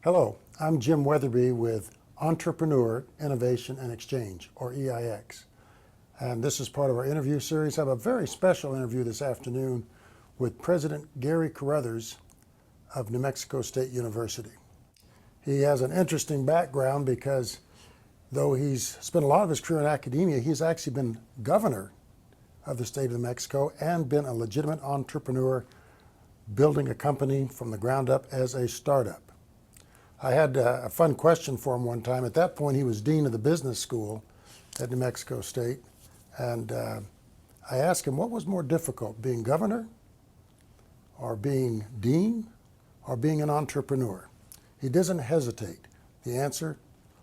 Hello, I'm Jim Weatherby with Entrepreneur, Innovation, and Exchange, or EIX. And this is part of our interview series. I have a very special interview this afternoon with President Garrey Carruthers of New Mexico State University. He has an interesting background because though he's spent a lot of his career in academia, he's actually been governor of the state of New Mexico and been a legitimate entrepreneur building a company from the ground up as a startup. I had a fun question for him one time. At that point, he was dean of the business school at New Mexico State. And I asked him, what was more difficult, being governor or being dean or being an entrepreneur? He doesn't hesitate. The answer,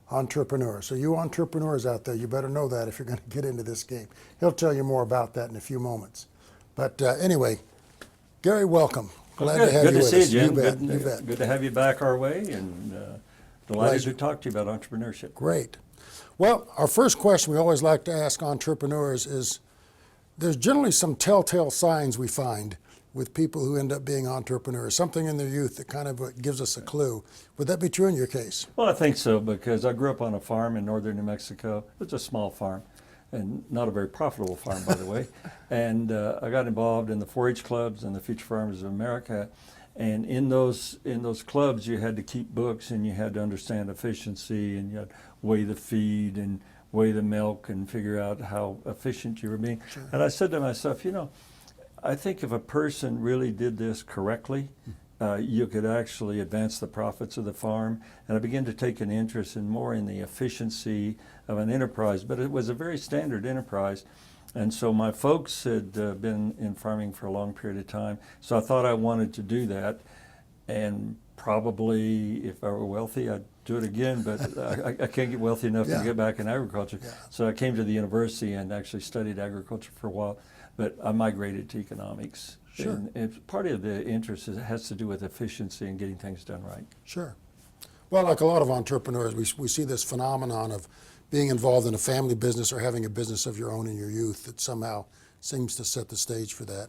entrepreneur. So you entrepreneurs out there, you better know that if you're going to get into this game. He'll tell you more about that in a few moments. But anyway, Garrey, welcome. Glad to have you with us. Good to see you, Jim. You bet, you bet. Good to have you back our way, and delighted to talk to you about entrepreneurship. Great. Well, our first question we always like to ask entrepreneurs is, there's generally some telltale signs we find with people who end up being entrepreneurs, something in their youth that kind of gives us a clue. Would that be true in your case? Well, I think so, because I grew up on a farm in northern New Mexico. It's a small farm, and not a very profitable farm, by the way. And I got involved in the 4-H clubs and the Future Farmers of America. And in those clubs, you had to keep books, and you had to understand efficiency, and you had to weigh the feed and weigh the milk and figure out how efficient you were being. Sure. And I said to myself, I think if a person really did this correctly, you could actually advance the profits of the farm. And I began to take an interest in more in the efficiency of an enterprise, but it was a very standard enterprise. And so my folks had been in farming for a long period of time, so I thought I wanted to do that. And probably if I were wealthy, I'd do it again, but I can't get wealthy enough to get back in agriculture. Yeah. So I came to the university and actually studied agriculture for a while, but I migrated to economics. Sure. And part of the interest has to do with efficiency and getting things done right. Sure. Well, like a lot of entrepreneurs, we see this phenomenon of being involved in a family business or having a business of your own in your youth that somehow seems to set the stage for that.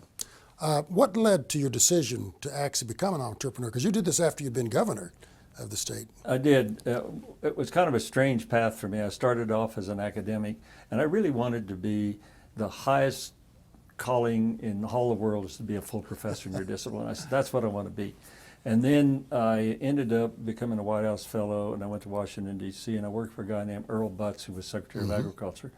What led to your decision to actually become an entrepreneur? Because you did this after you'd been governor of the state. I did. It was kind of a strange path for me. I started off as an academic, and I really wanted to be the highest calling in the whole of the world is to be a full professor in your discipline. I said, that's what I want to be. And then I ended up becoming a White House fellow, and I went to Washington, D.C., and I worked for a guy named Earl Butz, who was Secretary of Agriculture.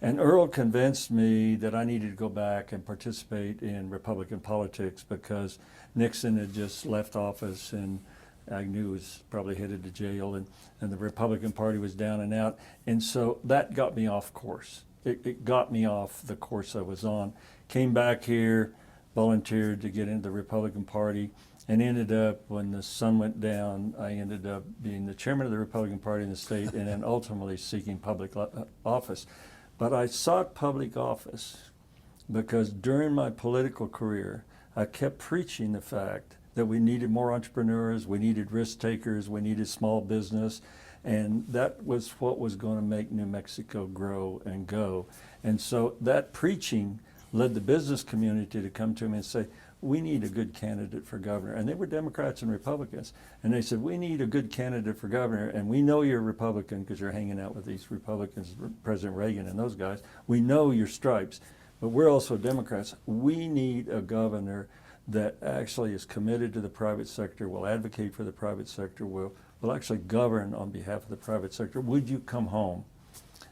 And Earl convinced me that I needed to go back and participate in Republican politics because Nixon had just left office, and Agnew was probably headed to jail, and the Republican Party was down and out. And so that got me off course. It got me off the course I was on. Came back here, volunteered to get into the Republican Party, and ended up, when the sun went down, I ended up being the chairman of the Republican Party in the state and then ultimately seeking public office. But I sought public office because during my political career, I kept preaching the fact that we needed more entrepreneurs, we needed risk takers, we needed small business, and that was what was going to make New Mexico grow and go. And so that preaching led the business community to come to me and say, we need a good candidate for governor. And they were Democrats and Republicans. And they said, we need a good candidate for governor, and we know you're a Republican because you're hanging out with these Republicans, President Reagan and those guys. We know your stripes, but we're also Democrats. We need a governor that actually is committed to the private sector, will advocate for the private sector, will actually govern on behalf of the private sector. Would you come home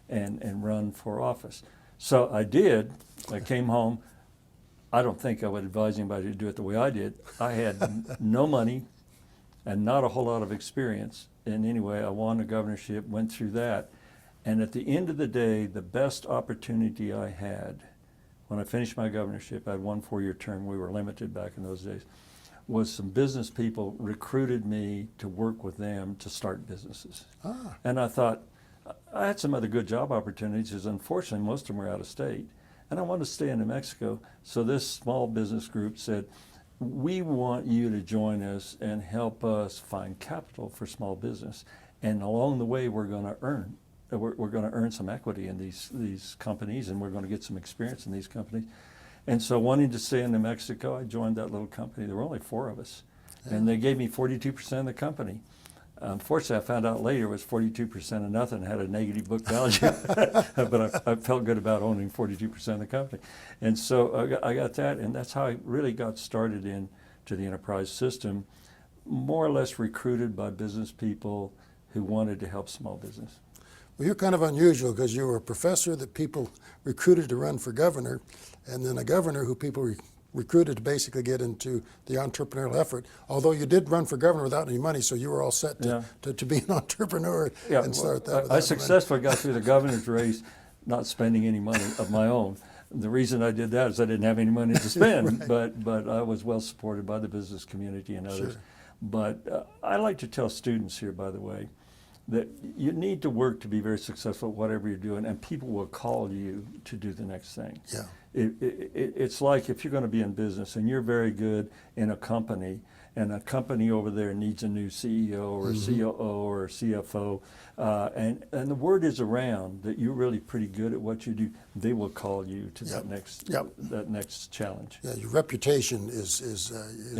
and run for office? So I did. I came home. I don't think I would advise anybody to do it the way I did. I had no money and not a whole lot of experience. And anyway, I won the governorship, went through that. And at the end of the day, the best opportunity I had, when I finished my governorship, I had 1 4-year term, we were limited back in those days, was some business people recruited me to work with them to start businesses. And I thought, I had some other good job opportunities, because unfortunately most of them were out of state. And I wanted to stay in New Mexico. So this small business group said, we want you to join us and help us find capital for small business. And along the way, we're going to earn. We're going to earn some equity in these companies, and we're going to get some experience in these companies. And so wanting to stay in New Mexico, I joined that little company. There were only 4 of us. And they gave me 42% of the company. Unfortunately, I found out later it was 42% of nothing, had a negative book value. But I felt good about owning 42% of the company. And so I got that, and that's how I really got started into the enterprise system, more or less recruited by business people who wanted to help small business. Well, you're kind of unusual because you were a professor that people recruited to run for governor, and then a governor who people recruited to basically get into the entrepreneurial effort. Although you did run for governor without any money, so you were all set to be an entrepreneur and start that. I successfully got through the governor's race, not spending any money of my own. The reason I did that is I didn't have any money to spend, right. but I was well supported by the business community and others. Sure. But I like to tell students here, by the way, that you need to work to be very successful at whatever you're doing, and people will call you to do the next thing. Yeah. It's like if you're going to be in business and you're very good in a company, and a company over there needs a new CEO or a COO or a CFO, and the word is around that you're really pretty good at what you do, they will call you to that next challenge. Yeah, your reputation is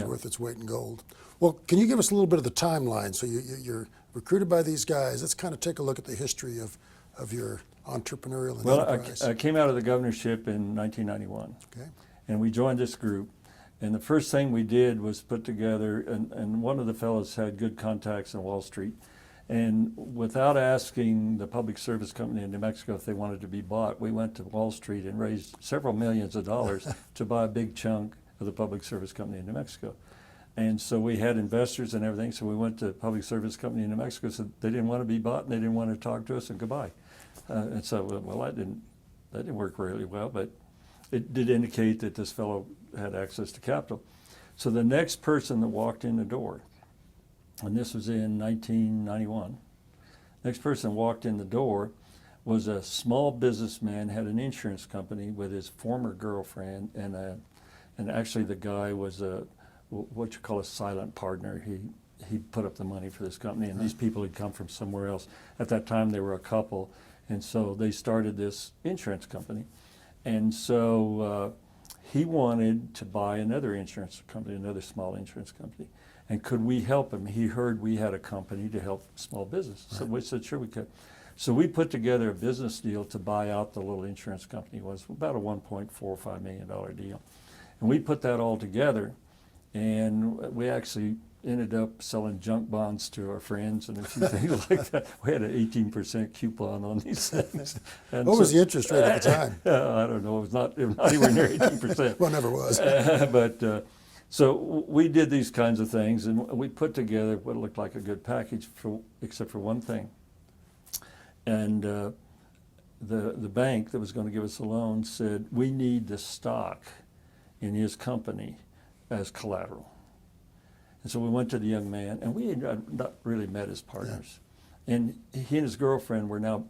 worth its weight in gold. Well, can you give us a little bit of the timeline? So you're recruited by these guys. Let's kind of take a look at the history of your entrepreneurial enterprise. I came out of the governorship in 1991, and we joined this group. And the first thing we did was put together, and one of the fellows had good contacts in Wall Street, and without asking the public service company in New Mexico if they wanted to be bought, we went to Wall Street and raised several millions of dollars to buy a big chunk of the public service company in New Mexico. And so we had investors and everything, so we went to the public service company in New Mexico, said they didn't want to be bought and they didn't want to talk to us, and goodbye. And so, well, that didn't work really well, but it did indicate that this fellow had access to capital. So the next person that walked in the door, and this was in 1991, next person walked in the door was a small businessman, had an insurance company with his former girlfriend, and actually the guy was what you call a silent partner. He put up the money for this company, and these people had come from somewhere else. At that time, they were a couple, and so they started this insurance company. And so he wanted to buy another insurance company, another small insurance company. And could we help him? He heard we had a company to help small business. So we said, sure we could. So we put together a business deal to buy out the little insurance company. It was about a $1.45 million deal. And we put that all together, and we actually ended up selling junk bonds to our friends and a few things like that. We had an 18% coupon on these things. And what was the interest rate at the time? I don't know. It was not anywhere near 18%. Well, it never was. So we did these kinds of things, and we put together what looked like a good package, except for one thing. And the bank that was going to give us a loan said, we need the stock in his company as collateral. And so we went to the young man, and we had not really met his partners. Yeah. And he and his girlfriend were now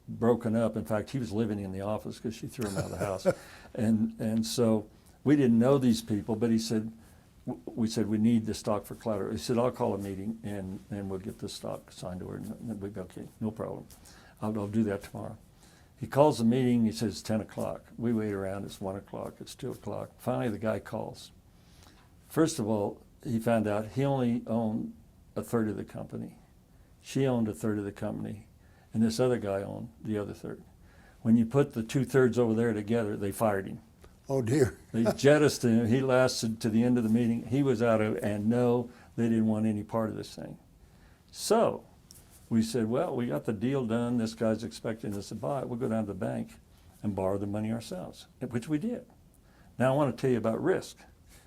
broken up. In fact, he was living in the office because she threw him out of the house. And so we didn't know these people, but we said, we need the stock for collateral. He said, I'll call a meeting, and we'll get the stock signed to her. And we'd go, okay, no problem. I'll do that tomorrow. He calls the meeting. He says, it's 10 o'clock. We wait around. It's 1 o'clock. It's 2 o'clock. Finally, the guy calls. First of all, he found out he only owned a third of the company. She owned a third of the company, and this other guy owned the other third. When you put the 2/3 over there together, they fired him. Oh dear. They jettisoned him. He lasted to the end of the meeting. He was out of it, and no, they didn't want any part of this thing. So we said, well, we got the deal done. This guy's expecting us to buy it. We'll go down to the bank and borrow the money ourselves, which we did. Now I want to tell you about risk.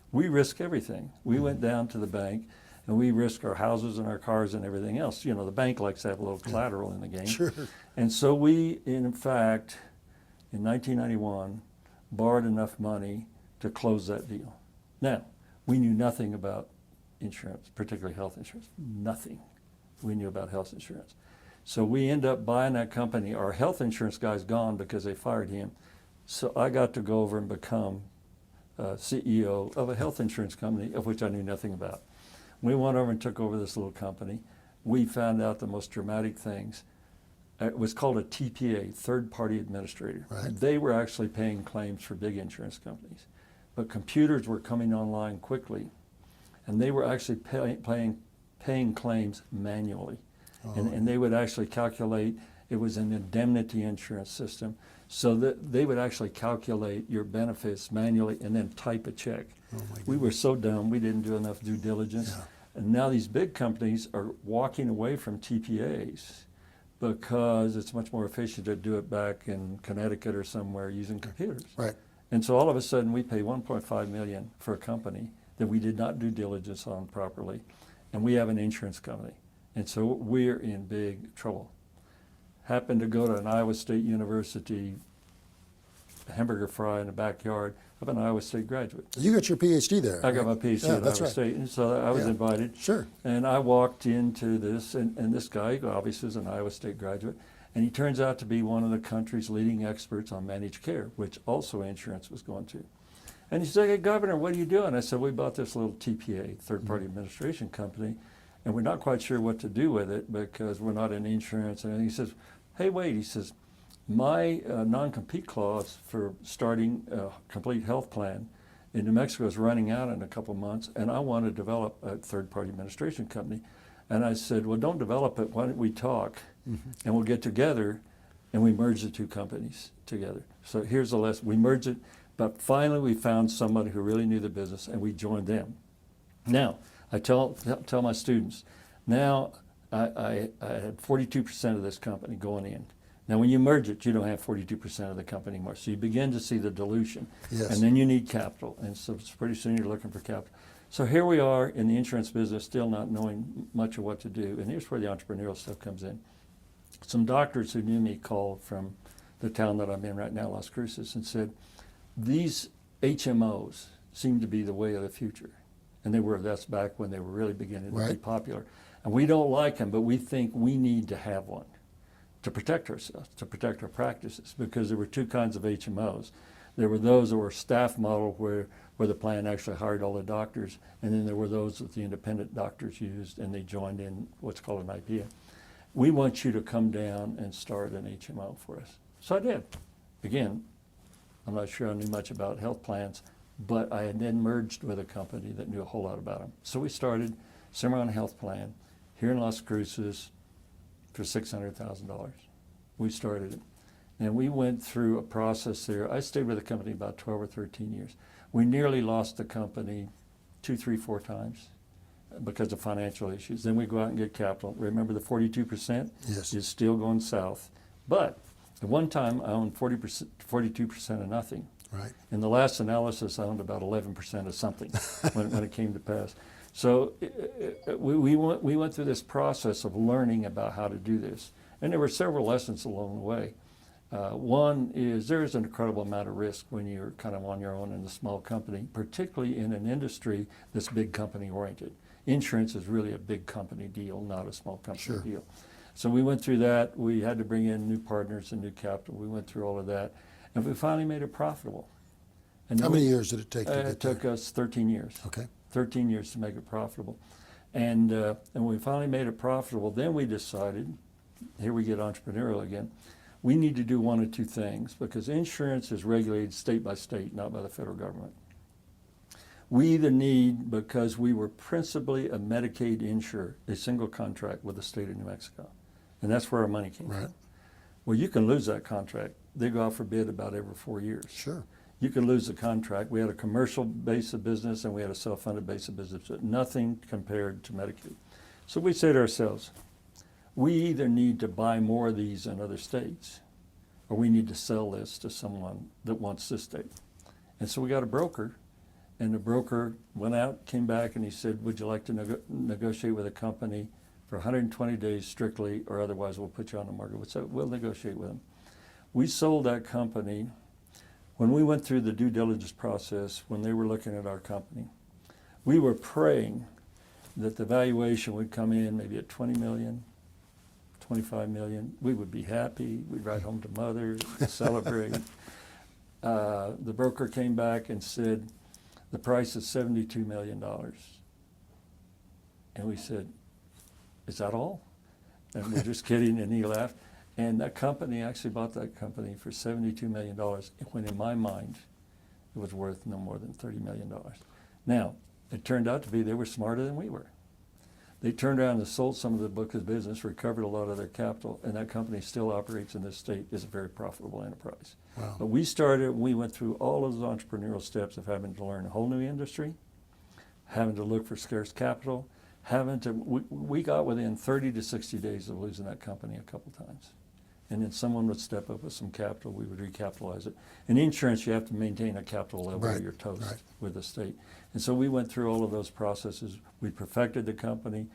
We risk everything. We went down to the bank, and we risk our houses and our cars and everything else. You know, the bank likes to have a little collateral in the game. Sure. And so we, in fact, in 1991, borrowed enough money to close that deal. Now, we knew nothing about insurance, particularly health insurance. Nothing we knew about health insurance. So we end up buying that company. Our health insurance guy's gone because they fired him. So I got to go over and become CEO of a health insurance company of which I knew nothing about. We went over and took over this little company. We found out the most dramatic things. It was called a TPA, third-party administrator. Right. They were actually paying claims for big insurance companies. But computers were coming online quickly, and they were actually paying paying claims manually. Oh. And they would actually calculate, it was an indemnity insurance system, so that they would actually calculate your benefits manually and then type a check. Oh, my goodness. We were so dumb, we didn't do enough due diligence. Yeah. And now these big companies are walking away from TPAs because it's much more efficient to do it back in Connecticut or somewhere using computers. Right. And so all of a sudden we pay $1.5 million for a company that we did not do diligence on properly, and we have an insurance company. And so we're in big trouble. Happened to go to an Iowa State University hamburger fry in the backyard of an Iowa State graduate. You got your PhD there. I got my right? PhD Yeah, at that's Iowa right. State, and so I was Yeah. invited. Sure. And I walked into this, and this guy obviously is an Iowa State graduate, and he turns out to be one of the country's leading experts on managed care, which also insurance was going to. And he said, "Hey, Governor, what are you doing?" I said, "We bought this little TPA, third-party administration company, and we're not quite sure what to do with it because we're not in insurance." And he says, "Hey, wait," he says, "my non-compete clause for starting a complete health plan in New Mexico is running out in a couple of months, and I want to develop a third-party administration company." And I said, "Well, don't develop it. Why don't we talk, and we'll get together, and we merge the two companies together." So here's the lesson. We merged it, but finally we found somebody who really knew the business, and we joined them. Now, I tell my students, now I had 42% of this company going in. Now, when you merge it, you don't have 42% of the company anymore. So you begin to see the dilution. Yes. And then you need capital. And so pretty soon you're looking for capital. So here we are in the insurance business, still not knowing much of what to do. And here's where the entrepreneurial stuff comes in. Some doctors who knew me called from the town that I'm in right now, Las Cruces, and said, "These HMOs seem to be the way of the future." And that's back when they were really beginning to be Right. popular. "And we don't like them, but we think we need to have one to protect ourselves, to protect our practices," because there were two kinds of HMOs. There were those that were staff model where the plan actually hired all the doctors, and then there were those that the independent doctors used, and they joined in what's called an IPA. "We want you to come down and start an HMO for us." So I did. Again, I'm not sure I knew much about health plans, but I had then merged with a company that knew a whole lot about them. So we started Cimarron Health Plan here in Las Cruces for $600,000. We started it. And we went through a process there. I stayed with the company about 12 or 13 years. We nearly lost the company 2, 3, 4 times because of financial issues. Then we go out and get capital. Remember the 42% Yes. is still going south. But at one time I owned 42% of nothing. Right. In the last analysis, I owned about 11% of something when it came to pass. So we went through this process of learning about how to do this. And there were several lessons along the way. One is there is an incredible amount of risk when you're kind of on your own in a small company, particularly in an industry that's big company oriented. Insurance is really a big company deal, not a small company Sure. deal. So we went through that. We had to bring in new partners and new capital. We went through all of that. And we finally made it profitable. And How then many years did it take to get it took there? us 13 years. Okay. 13 years to make it profitable. And when we finally made it profitable, then we decided, here we get entrepreneurial again, we need to do one of two things because insurance is regulated state by state, not by the federal government. We either need, because we were principally a Medicaid insurer, a single contract with the state of New Mexico. And that's where our money came Right. from. Well, you can lose that contract. They go out for bid about every 4 years. Sure. You could lose the contract. We had a commercial base of business and we had a self-funded base of business, but nothing compared to Medicaid. So we say to ourselves, we either need to buy more of these in other states or we need to sell this to someone that wants this state. And so we got a broker, and the broker went out, came back, and he said, "Would you like to negotiate with a company for 120 days strictly, or otherwise we'll put you on the market?" So we'll negotiate with them. We sold that company. When we went through the due diligence process, when they were looking at our company, we were praying that the valuation would come in maybe at 20 million, 25 million. We would be happy. We'd write home to mother, celebrate. The broker came back and said, the price is $72 million. And we said, "Is that all?" And we're just kidding, and he laughed. And that company actually bought that company for $72 million, when in my mind, it was worth no more than $30 million. Now, it turned out to be they were smarter than we were. They turned around and sold some of the book of business, recovered a lot of their capital, and that company still operates in this state, is a very profitable enterprise. Wow. But we went through all of those entrepreneurial steps of having to learn a whole new industry, having to look for scarce capital, we got within 30 to 60 days of losing that company a couple times. And then someone would step up with some capital, we would recapitalize it. In insurance, you have to maintain a capital level or you're toast with the state. And so we went through all of those processes. We perfected the company.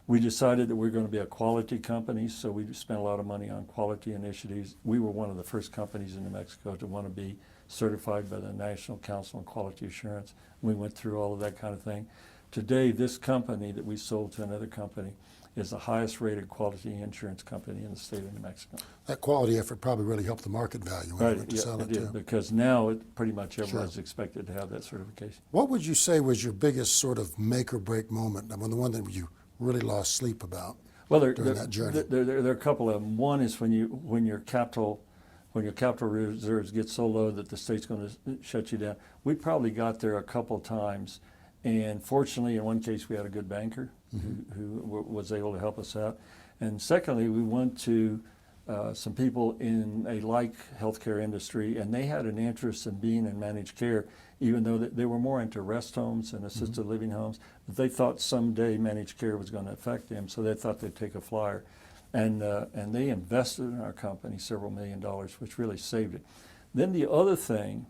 We decided that we were going to be a quality company, so we spent a lot of money on quality initiatives. We were one of the first companies in New Mexico to want to be certified by the National Council on Quality Assurance. We went through all of that kind of thing. Today, this company that we sold to another company is the highest rated quality insurance company in the state of New Mexico. That quality effort probably really helped the market value when you went to sell it too. Because now pretty much everyone's expected to have that certification. What would you say was your biggest sort of make or break moment, the one that you really lost sleep about during that journey? There are a couple of them. One is when your capital reserves get so low that the state's going to shut you down. We probably got there a couple times, and fortunately, in one case, we had a good banker who was able to help us out. And secondly, we went to some people in a like healthcare industry, and they had an interest in being in managed care, even though they were more into rest homes and assisted living homes. But they thought someday managed care was going to affect them, so they thought they'd take a flyer. And they invested in our company several $1 million, which really saved it. Then the other thing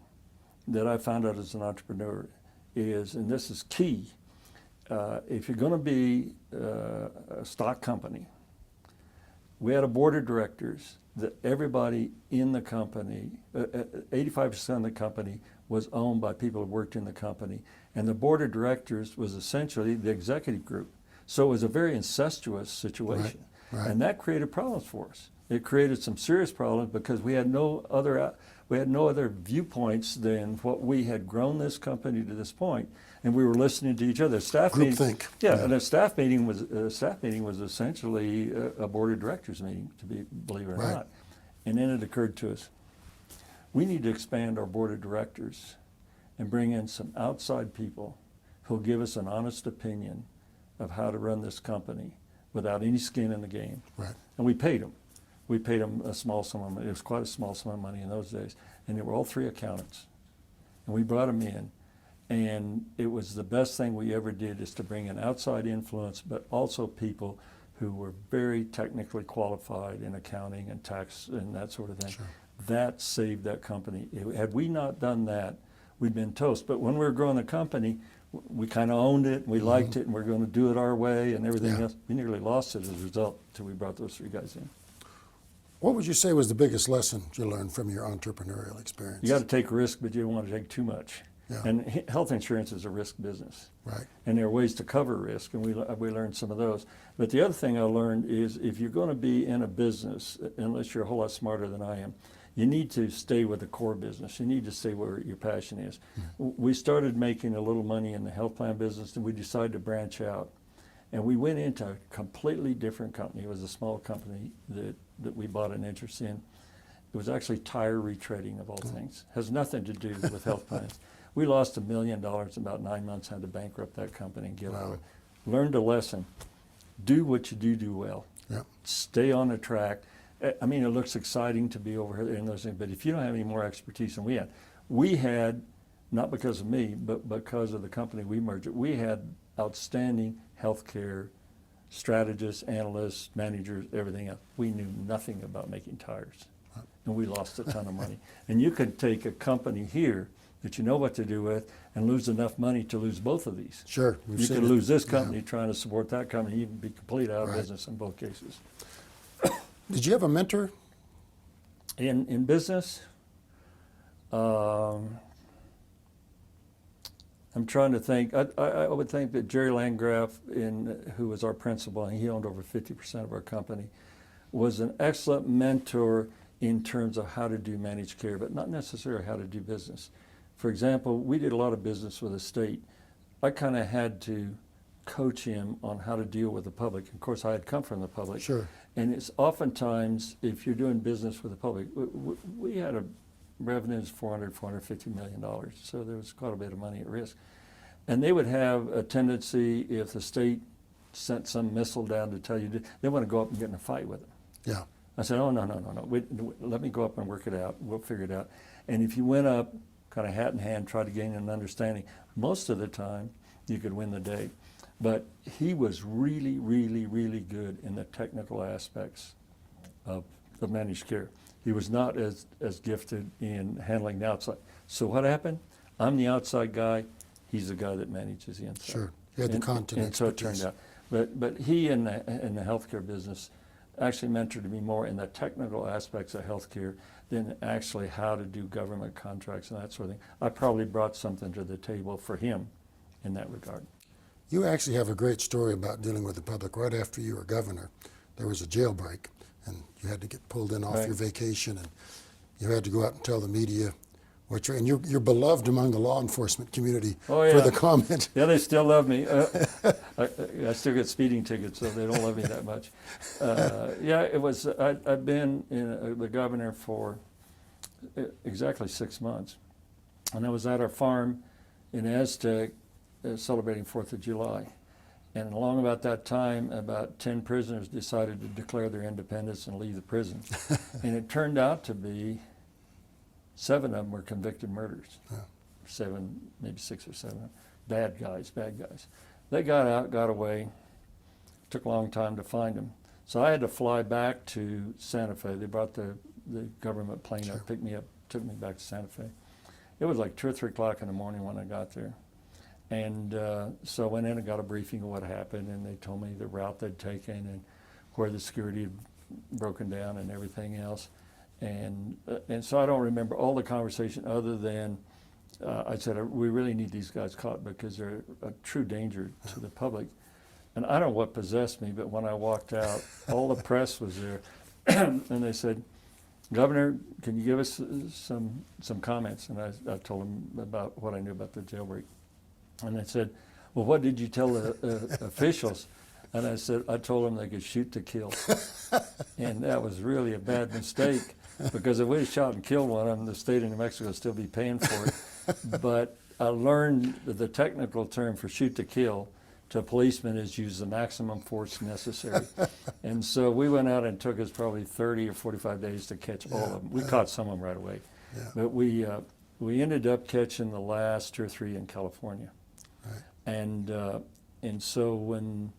that I found out as an entrepreneur is, and this is key, if you're going to be a stock company, we had a board of directors that everybody in the company, 85% of the company was owned by people who worked in the company, and the board of directors was essentially the executive group. So it was a very incestuous situation. Right. And that created problems for us. It created some serious problems because we had no other viewpoints than what we had grown this company to this point, and we were listening to each other. Groupthink. And a staff meeting was essentially a board of directors meeting, believe it or not. And then it occurred to us, we need to expand our board of directors and bring in some outside people who'll give us an honest opinion of how to run this company without any skin in the game. Right. And we paid them. We paid them a small sum of money. It was quite a small sum of money in those days. And they were all three accountants. And we brought them in. And it was the best thing we ever did, is to bring in outside influence, but also people who were very technically qualified in accounting and tax and that sort of thing. Sure. That saved that company. Had we not done that, we'd been toast. But when we were growing the company, we kind of owned it, and we liked it, and we're going to do it our way and everything else. We nearly lost it as a result until we brought those three guys in. What would you say was the biggest lesson you learned from your entrepreneurial experience? You got to take risk, but you don't want to take too much. Yeah. And health insurance is a risk business. Right. And there are ways to cover risk, and we learned some of those. But the other thing I learned is, if you're going to be in a business, unless you're a whole lot smarter than I am, you need to stay with the core business. You need to stay where your passion is. We started making a little money in the health plan business, and we decided to branch out. And we went into a completely different company. It was a small company that we bought an interest in. It was actually tire retreading, of all things. Has nothing to do with health plans. We lost $1 million in about 9 months, had to bankrupt that company and get out of it. Learned a lesson. Do what you do well. Yeah. Stay on the track. I mean, it looks exciting to be over here and those things, but if you don't have any more expertise than we had, not because of me, but because of the company we merged with, we had outstanding healthcare strategists, analysts, managers, everything else. We knew nothing about making tires, and we lost a ton of money. And you could take a company here that you know what to do with and lose enough money to lose both of these. Sure. You could lose this company trying to support that company. You can be completely out of business in both cases. Did you have a mentor? In business, I'm trying to think. I would think that Jerry Landgraf, who was our principal, and he owned over 50% of our company, was an excellent mentor in terms of how to do managed care, but not necessarily how to do business. For example, we did a lot of business with the state. I kind of had to coach him on how to deal with the public. Of course, I had come from the public. Sure. And it's oftentimes, if you're doing business with the public, we had a revenues $450 million, so there was quite a bit of money at risk. And they would have a tendency, if the state sent some missile down to tell you they want to go up and get in a fight with them. Yeah. I said, oh, no. Let me go up and work it out. We'll figure it out. And if you went up, kind of hat in hand, try to gain an understanding, most of the time you could win the day. But he was really, really, really good in the technical aspects of the managed care. He was not as gifted in handling the outside. So what happened? I'm the outside guy. He's the guy that manages the inside. Sure. He had the content and so it expertise. turned out. But he in the healthcare business actually mentored me more in the technical aspects of healthcare than actually how to do government contracts and that sort of thing. I probably brought something to the table for him in that regard. You actually have a great story about dealing with the public. Right after you were governor, there was a jailbreak, and you had to get pulled in off Right. your vacation, and you had to go out and tell the media what you're, and you're beloved among the law enforcement community Oh, yeah. for the comment. Yeah, they still love me. I still get speeding tickets, so they don't love me that much. Yeah, it was. I've been the governor for exactly 6 months, and I was at our farm in Aztec celebrating 4th of July. And along about that time, about 10 prisoners decided to declare their independence and leave the prison. And it turned out to be 7 of them were convicted murderers. Yeah. 7, maybe 6 or 7. Bad guys. They got out, got away. Took a long time to find them. So I had to fly back to Santa Fe. They brought the government plane Sure. up, picked me up, took me back to Santa Fe. It was like 2 or 3 o'clock in the morning when I got there. And so I went in and got a briefing of what happened, and they told me the route they'd taken and where the security had broken down and everything else. And so I don't remember all the conversation other than I said, we really need these guys caught because they're a true danger to the public. And I don't know what possessed me, but when I walked out, all the press was there. And they said, Governor, can you give us some comments? And I told them about what I knew about the jailbreak. And they said, well, what did you tell the officials? And I said, I told them they could shoot to kill. And that was really a bad mistake, because if we had shot and killed one of them, the state of New Mexico would still be paying for it. But I learned the technical term for shoot to kill to a policeman is use the maximum force necessary. And so we went out and it took us probably 30 or 45 days to catch all of them. We caught some of them right away. Yeah. But we ended up catching the last 2 or 3 in California. Right. And so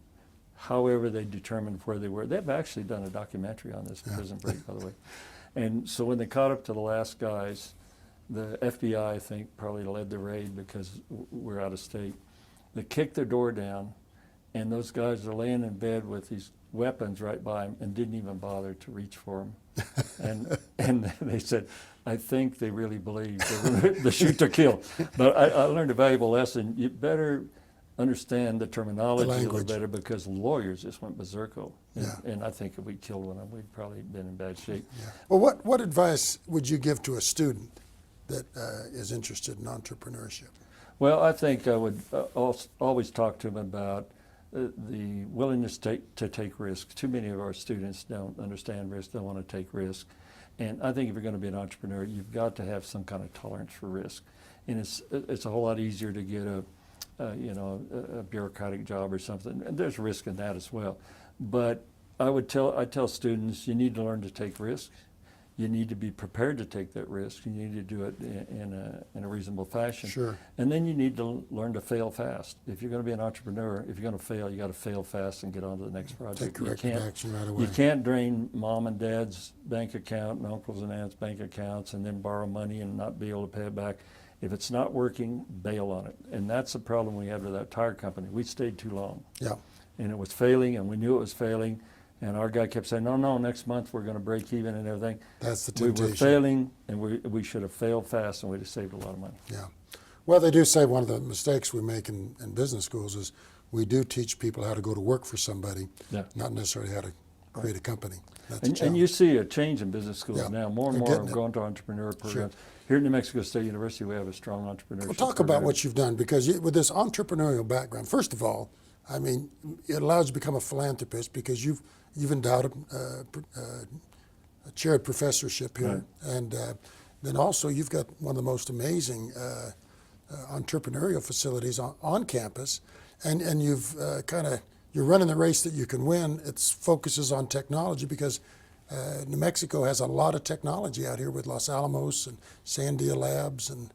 however they determined where they were, they've actually done a documentary on this prison break, by the way. And so when they caught up to the last guys, the FBI, I think, probably led the raid because we're out of state. They kicked their door down, and those guys are laying in bed with these weapons right by them and didn't even bother to reach for them. And they said, I think they really believe the shoot to kill. But I learned a valuable lesson. You better understand the terminology a little better, because lawyers just went berserko. And I think if we killed one of them, we'd probably been in bad shape. Yeah. Well, what advice would you give to a student that is interested in entrepreneurship? Well, I think I would always talk to them about the willingness to take risks. Too many of our students don't understand risk, don't want to take risk. And I think if you're going to be an entrepreneur, you've got to have some kind of tolerance for risk. And it's a whole lot easier to get a bureaucratic job or something. And there's risk in that as well. But I tell students, you need to learn to take risks. You need to be prepared to take that risk. You need to do it in a reasonable fashion. Sure. And then you need to learn to fail fast. If you're going to be an entrepreneur, if you're going to fail, you got to fail fast and get on to the next project. Take corrective action right away. You can't drain mom and dad's bank account and uncles and aunts' bank accounts and then borrow money and not be able to pay it back. If it's not working, bail on it. And that's the problem we had with that tire company. We stayed too long. Yeah. And it was failing, and we knew it was failing. And our guy kept saying, no, next month we're going to break even and everything. That's the temptation. We were failing, and we should have failed fast, and we'd have saved a lot of money. Yeah. Well, they do say one of the mistakes we make in business schools is we do teach people how to go to work for somebody, not necessarily how to create a company. That's a challenge. And you see a change in business schools Yeah. now. More and They're more are getting it. going to entrepreneur programs. Sure. Here at New Mexico State University, we have a strong entrepreneurship Well, talk program. about what you've done, because with this entrepreneurial background, first of all, I mean, it allows you to become a philanthropist because you've endowed a chaired professorship here, Right. and then also you've got one of the most amazing entrepreneurial facilities on campus, and you've kind of you're running the race that you can win. It focuses on technology because New Mexico has a lot of technology out here with Los Alamos and Sandia Labs and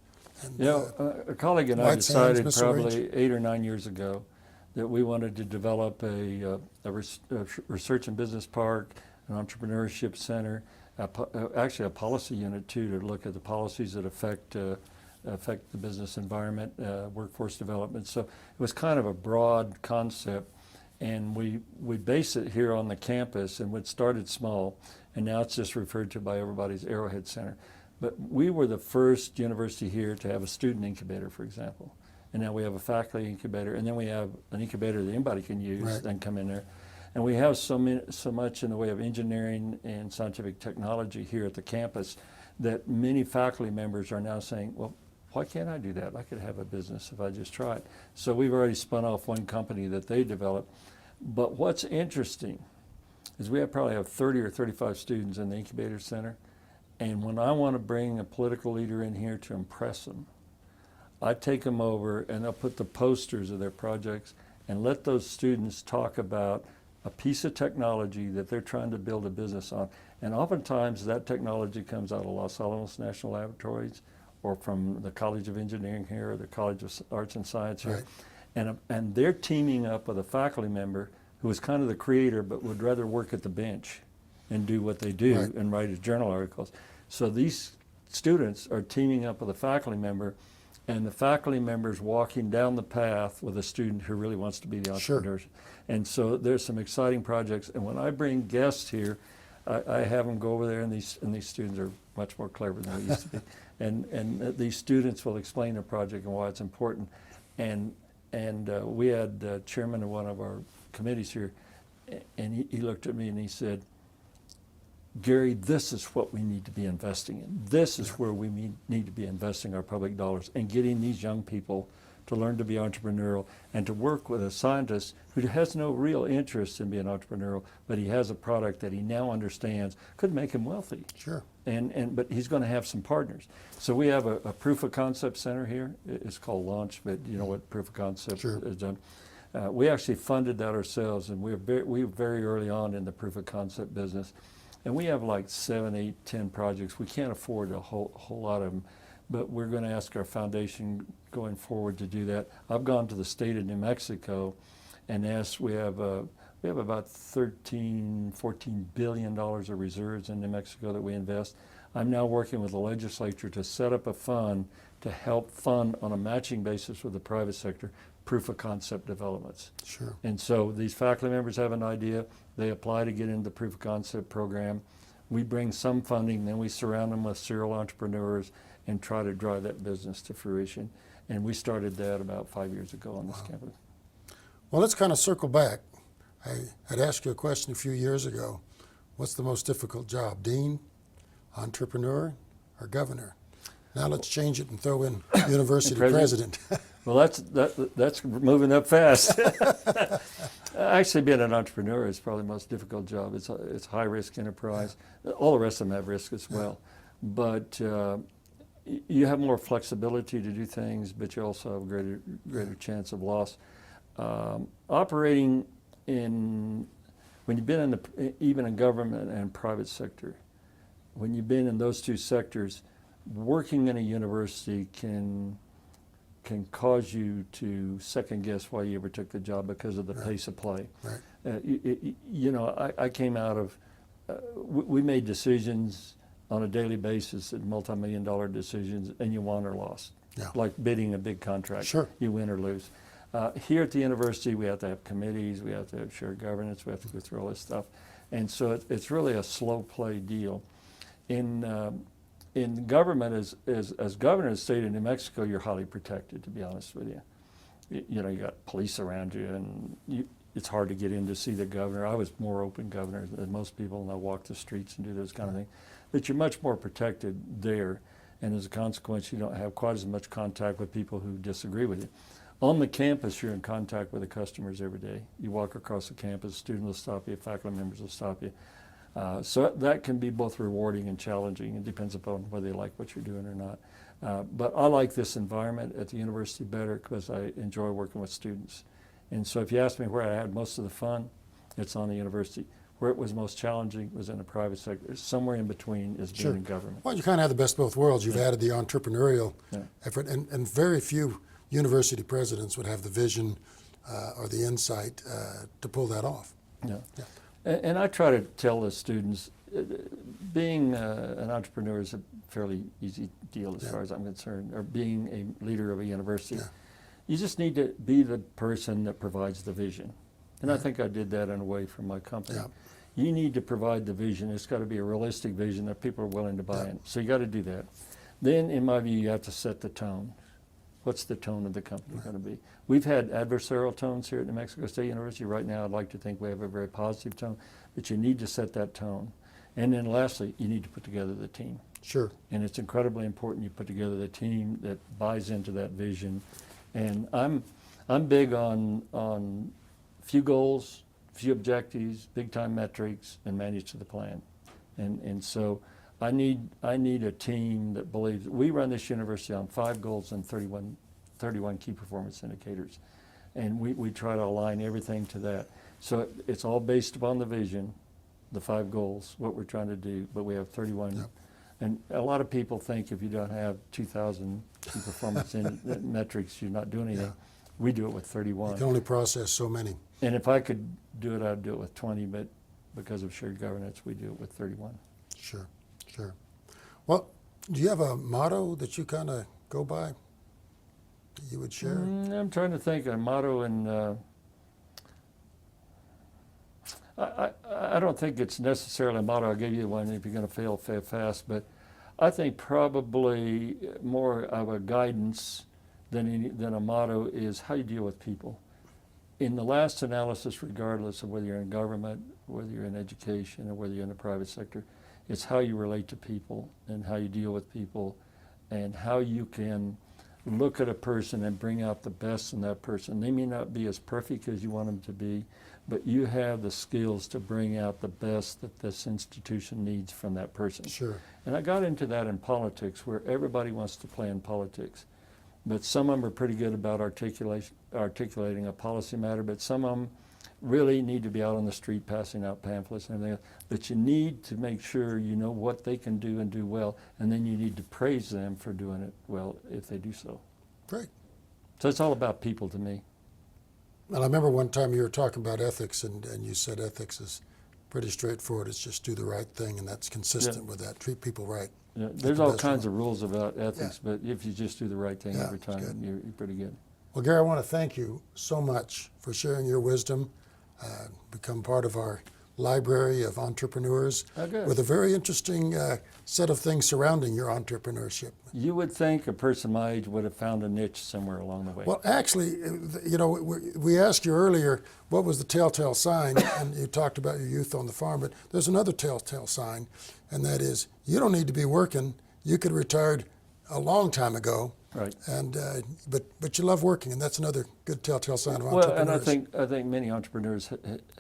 a colleague and I White Sands, decided Missile probably Range. 8 or 9 years ago that we wanted to develop a research and business park, an entrepreneurship center, actually a policy unit too, to look at the policies that affect the business environment, workforce development. So it was kind of a broad concept, and we base it here on the campus, and it started small, and now it's just referred to by everybody as Arrowhead Center. But we were the first university here to have a student incubator, for example. And now we have a faculty incubator, and then we have an incubator that anybody can use Right. and come in there. And we have so much in the way of engineering and scientific technology here at the campus that many faculty members are now saying, well, why can't I do that? I could have a business if I just tried. So we've already spun off one company that they developed. But what's interesting is we probably have 30 or 35 students in the incubator center. And when I want to bring a political leader in here to impress them, I take them over and I'll put the posters of their projects and let those students talk about a piece of technology that they're trying to build a business on. And oftentimes that technology comes out of Los Alamos National Laboratories or from the College of Engineering here or the College of Arts and Science here. Right. And they're teaming up with a faculty member who is kind of the creator but would rather work at the bench and do what they do Right. and write his journal articles. So these students are teaming up with a faculty member, and the faculty member's walking down the path with a student who really wants to be the entrepreneur. Sure. And so there's some exciting projects. And when I bring guests here, I have them go over there, and these students are much more clever than they used to be. And these students will explain the project and why it's important. And we had the chairman of one of our committees here, and he looked at me and he said, Garrey, this is what we need to be investing in. This is where we need to be investing our public dollars and getting these young people to learn to be entrepreneurial and to work with a scientist who has no real interest in being entrepreneurial, but he has a product that he now understands could make him wealthy. Sure. But he's going to have some partners. So we have a proof of concept center here. It's called Launch, but you know what proof of concept Sure. is done. We actually funded that ourselves, and we were very early on in the proof of concept business. And we have like 7, 8, 10 projects. We can't afford a whole lot of them, but we're going to ask our foundation going forward to do that. I've gone to the state of New Mexico and asked. We have about $13-14 billion of reserves in New Mexico that we invest. I'm now working with the legislature to set up a fund to help fund on a matching basis with the private sector proof of concept developments. Sure. And so these faculty members have an idea. They apply to get into the proof of concept program. We bring some funding, then we surround them with serial entrepreneurs and try to drive that business to fruition. And we started that about 5 years ago on this campus. Well, let's kind of circle back. I had asked you a question a few years ago. What's the most difficult job, dean, entrepreneur, or governor? Now let's change it and throw in university president. Well, that's moving up fast. Actually, being an entrepreneur is probably the most difficult job. It's a high-risk enterprise. All the rest of them have risk as well. But you have more flexibility to do things, but you also have a greater chance of loss. Operating when you've been even in government and private sector, when you've been in those two sectors, working in a university can cause you to second guess why you ever took the job because of the pace of play. Right. You know, I came out of, we made decisions on a daily basis, multi-million-dollar decisions, and you won or lost. Yeah. Like bidding a big contract. Sure. You win or lose. Here at the university, we have to have committees, we have to have shared governance, we have to go through all this stuff. And so it's really a slow play deal. In government, as governor of the state of New Mexico, you're highly protected, to be honest with you. You know, you got police around you, and it's hard to get in to see the governor. I was more open governor than most people, and I walk the streets and do those kind of things. But you're much more protected there, and as a consequence, you don't have quite as much contact with people who disagree with you. On the campus, you're in contact with the customers every day. You walk across the campus, students will stop you, faculty members will stop you. So that can be both rewarding and challenging. It depends upon whether they like what you're doing or not. But I like this environment at the university better because I enjoy working with students. And so if you ask me where I had most of the fun, it's on the university. Where it was most challenging was in the private sector. Somewhere in between is being in government. Well, you kind of have the best of both worlds. You've added the entrepreneurial effort, and very few university presidents would have the vision or the insight to pull that off. Yeah. And I try to tell the students, being an entrepreneur is a fairly easy deal as far as I'm concerned, or being a leader of a university. Yeah. You just need to be the person that provides the vision. And I think I did that in a way for my company. Yeah. You need to provide the vision. It's got to be a realistic vision that people are willing to buy in. So you got to do that. Then, in my view, you have to set the tone. What's the tone of the company going to be? We've had adversarial tones here at New Mexico State University. Right now, I'd like to think we have a very positive tone, but you need to set that tone. And then lastly, you need to put together the team. Sure. And it's incredibly important you put together the team that buys into that vision. And I'm big on few goals, few objectives, big time metrics, and manage to the plan. And so I need a team that believes. We run this university on 5 goals and 31 key performance indicators. And we try to align everything to that. So it's all based upon the vision, the 5 goals, what we're trying to do, but we have 31. Yep. And a lot of people think if you don't have 2,000 key performance metrics, you're not doing anything. Yeah. We do it with 31. You can only process so many. And if I could do it, I'd do it with 20, but because of shared governance, we do it with 31. Sure, sure. Well, do you have a motto that you kind of go by that you would share? I'm trying to think a motto, and I don't think it's necessarily a motto. I'll give you one if you're going to fail fast, but I think probably more of a guidance than a motto is how you deal with people. In the last analysis, regardless of whether you're in government, whether you're in education, or whether you're in the private sector, it's how you relate to people and how you deal with people and how you can look at a person and bring out the best in that person. They may not be as perfect as you want them to be, but you have the skills to bring out the best that this institution needs from that person. Sure. And I got into that in politics, where everybody wants to play in politics. But some of them are pretty good about articulating a policy matter, but some of them really need to be out on the street passing out pamphlets and everything else. But you need to make sure you know what they can do and do well, and then you need to praise them for doing it well if they do so. Great. So it's all about people to me. And I remember one time you were talking about ethics, and you said ethics is pretty straightforward. It's just do the right thing, and that's consistent with that. Treat people right. Yeah, there's all kinds of rules about ethics, but if you just do the right thing every time, good. you're pretty good. Well, Garrey, I want to thank you so much for sharing your wisdom, become part of our library of entrepreneurs with a very interesting set of things surrounding your entrepreneurship. You would think a person my age would have found a niche somewhere along the way. Well, actually, you know, we asked you earlier what was the telltale sign, and you talked about your youth on the farm, but there's another telltale sign, and that is you don't need to be working. You could have retired a long time ago. Right. And but you love working, and that's another good telltale sign of well, entrepreneurs. and I think many entrepreneurs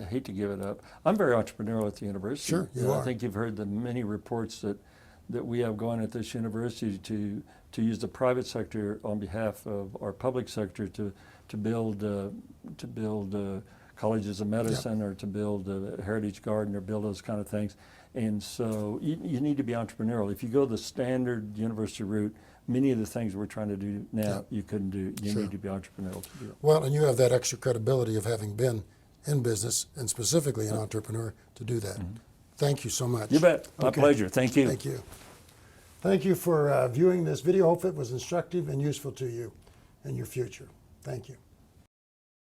hate to give it up. I'm very entrepreneurial at the university. Sure, you are. I think you've heard the many reports that we have going at this university to use the private sector on behalf of our public sector to build colleges of medicine, or to build a heritage garden, or build those kind of things. And so you need to be entrepreneurial. If you go the standard university route, many of the things we're trying to do now you couldn't do. You need to be entrepreneurial to do it. Well, and you have that extra credibility of having been in business, and specifically an entrepreneur, to do that. Thank you so much. You bet. My pleasure. Thank you. Thank you. Thank you for viewing this video. Hope it was instructive and useful to you in your future. Thank you.